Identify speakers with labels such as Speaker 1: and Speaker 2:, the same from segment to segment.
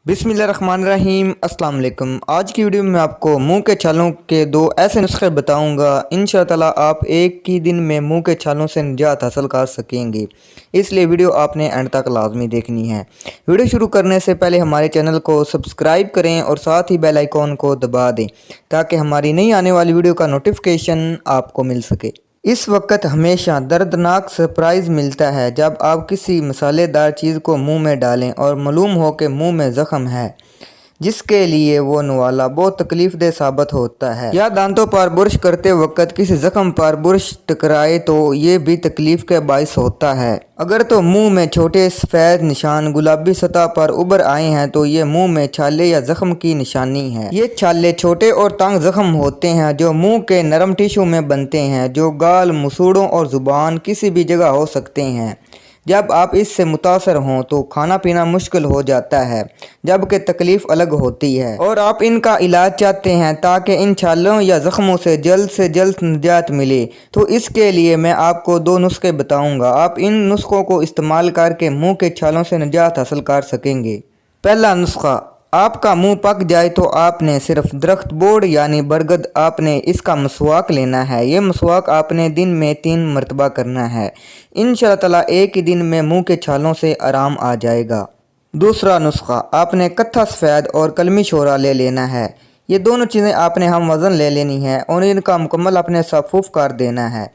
Speaker 1: बिस्मिल्लाहिर्रहमानिर्रहीम। अस्सलाम वालेकुम। आज की वीडियो में आपको मुंह के छालों के दो ऐसे नुस्खे बताऊंगा। इंशाअल्लाह आप एक ही दिन में मुंह के छालों से निजात हासिल कर सकेंगे, इसलिए वीडियो आपने एंड तक लाजमी देखनी है। वीडियो शुरू करने से पहले हमारे चैनल को सब्सक्राइब करें और साथ ही बेल आइकॉन को दबा दें ताकि हमारी नई आने वाली वीडियो का नोटिफिकेशन आपको मिल सके। इस वक्त हमेशा दर्दनाक सरप्राइज़ मिलता है जब आप किसी मसालेदार चीज़ को मुंह में डालें और मालूम हो कि मुंह में ज़ख्म है, जिसके लिए वो नवाला बहुत तकलीफ़देह साबित होता है। या दांतों पर बुरश करते वक्त किसी ज़ख्म पर बुरश टकराए तो ये भी तकलीफ़ के बायस होता है। अगर तो मुंह में छोटे सफ़ेद निशान गुलाबी सतह पर उभर आए हैं तो ये मुंह में छाले या ज़ख्म की निशानी है। ये छाले छोटे और तंग ज़ख्म होते हैं जो मुंह के नरम टिश्यू में बनते हैं, जो गाल, मुसूड़ों और ज़ुबान किसी भी जगह हो सकते हैं। जब आप इससे मुतासर हों तो खाना पीना मुश्किल हो जाता है, जबकि तकलीफ़ अलग होती है और आप इनका इलाज चाहते हैं ताकि इन छालों या ज़ख्मों से जल्द निजात मिले, तो इसके लिए मैं आपको दो नुस्खे बताऊंगा। आप इन नुस्खों को इस्तेमाल करके मुंह के छालों से निजात हासिल कर सकेंगे। पहला नुस्खा, आपका मुंह पक जाए तो आपने सिर्फ दरख्त बोर्ड यानी बरगद आपने इसका मसवाक लेना है। ये मसवाक आपने दिन में 3 मरतबा करना है। इंशाअल्लाह एक ही दिन में मुंह के छालों से आराम आ जाएगा। दूसरा नुस्खा, आपने कत्था सफ़ेद और कलमी शोरा ले लेना है। ये दोनों चीज़ें आपने हम वज़न ले लेनी है और इनका मुकम्मल अपने सफ़ूफ़ कर देना है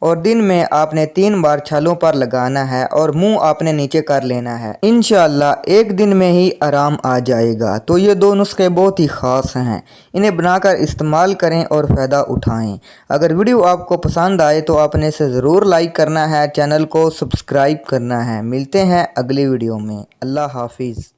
Speaker 1: और दिन में आपने 3 बार छालों पर लगाना है और मुंह आपने नीचे कर लेना है। इंशाअल्लाह एक दिन में ही आराम आ जाएगा। तो ये दो नुस्खे बहुत ही ख़ास हैं, इन्हें बनाकर इस्तेमाल करें और फ़ायदा उठाएं। अगर वीडियो आपको पसंद आए तो आपने इसे ज़रूर लाइक करना है, चैनल को सब्सक्राइब करना है। मिलते हैं अगली वीडियो में। अल्लाह हाफिज़।